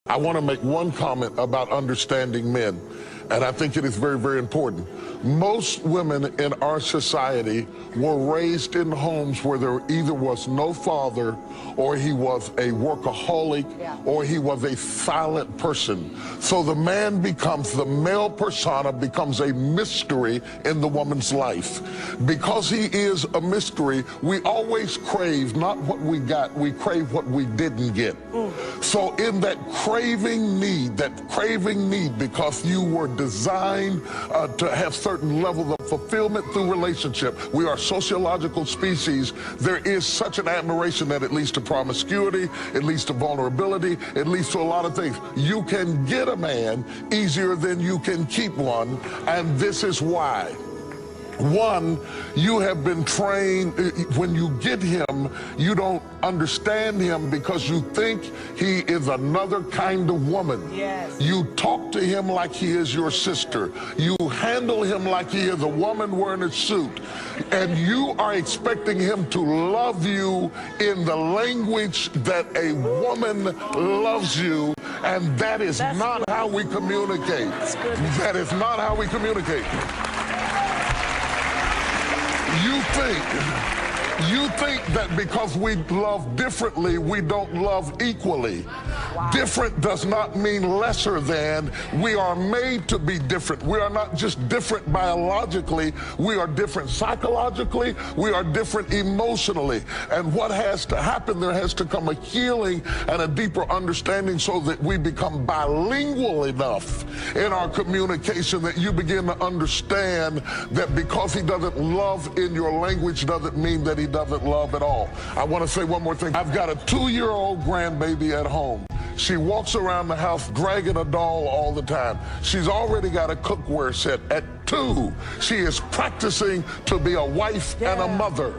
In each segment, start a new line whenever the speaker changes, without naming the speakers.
I want to make one comment about understanding men, and I think it is very, very important. Most women in our society were raised in homes where there either was no father, or he was a workaholic, or he was a silent person. So the man becomes, the male persona becomes a mystery in the woman's life. Because he is a mystery, we always crave not what we got, we crave what we didn't get. So in that craving need, because you were designed to have certain levels of fulfillment through relationship. We are sociological species. There is such an admiration that it leads to promiscuity, it leads to vulnerability, it leads to a lot of things. You can get a man easier than you can keep one, and this is why. One, you have been trained, when you get him, you don't understand him because you think he is another kind of woman.
Yes.
You talk to him like he is your sister. You handle him like he is a woman wearing a suit. And you are expecting him to love you in the language that a woman loves you. And that is not how we communicate. That is not how we communicate. You think that because we love differently, we don't love equally. Wow. Different does not mean lesser than. We are made to be different. We are not just different biologically, we are different psychologically, we are different emotionally. And what has to happen, there has to come a healing and a deeper understanding so that we become bilingual enough in our communication that you begin to understand that because he doesn't love in your language doesn't mean that he doesn't love at all. I want to say one more thing. I've got a 2-year-old grandbaby at home. She walks around the house dragging a doll all the time. She's already got a cookware set. At 2, she is practicing to be a wife and a mother.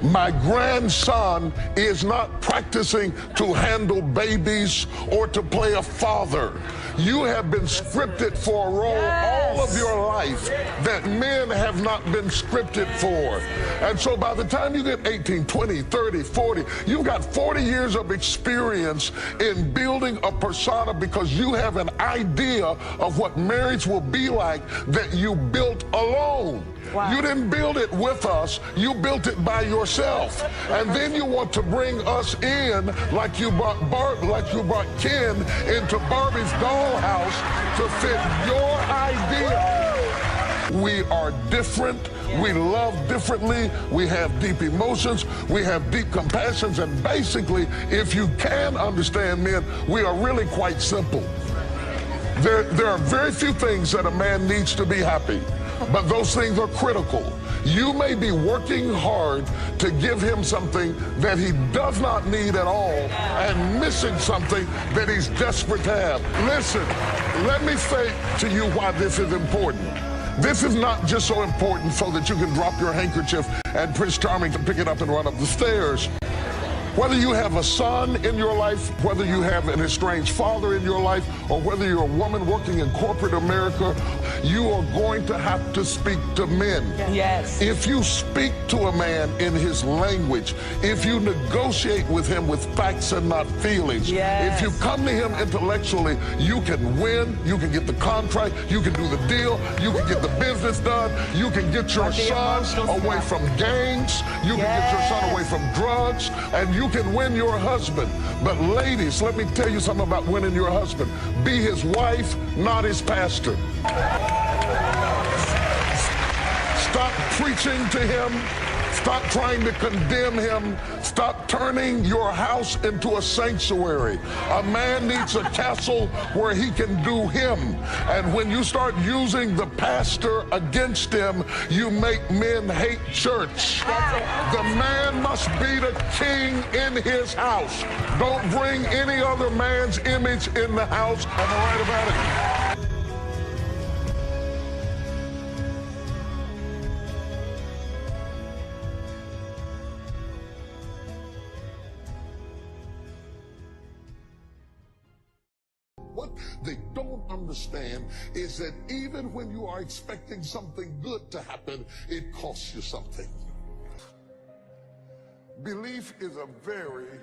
My grandson is not practicing to handle babies or to play a father. You have been scripted for a role all of your life that men have not been scripted for. And so by the time you get 18, 20, 30, 40, you've got 40 years of experience in building a persona because you have an idea of what marriage will be like that you built alone. Wow. You didn't build it with us, you built it by yourself. And then you want to bring us in like you brought Ken into Barbie's dollhouse to fit your idea. We are different, we love differently, we have deep emotions, we have deep compassions, and basically, if you can understand men, we are really quite simple. There are very few things that a man needs to be happy, but those things are critical. You may be working hard to give him something that he does not need at all and missing something that he's desperate to have. Listen, let me say to you why this is important. This is not just so important so that you can drop your handkerchief and Prince Charming can pick it up and run up the stairs. Whether you have a son in your life, whether you have an estranged father in your life, or whether you're a woman working in corporate America, you are going to have to speak to men.
Yes.
If you speak to a man in his language, if you negotiate with him with facts and not feelings, if you come to him intellectually, you can win, you can get the contract, you can do the deal, you can get the business done, you can get your son away from gangs, you can get your son away from drugs, and you can win your husband. But ladies, let me tell you something about winning your husband. Be his wife, not his pastor. Stop preaching to him. Stop trying to condemn him. Stop turning your house into a sanctuary. A man needs a castle where he can do him. And when you start using the pastor against him, you make men hate church. The man must be the king in his house. Don't bring any other man's image in the house. Am I right about it? What they don't understand is that even when you are expecting something good to happen, it costs you something. Belief is a very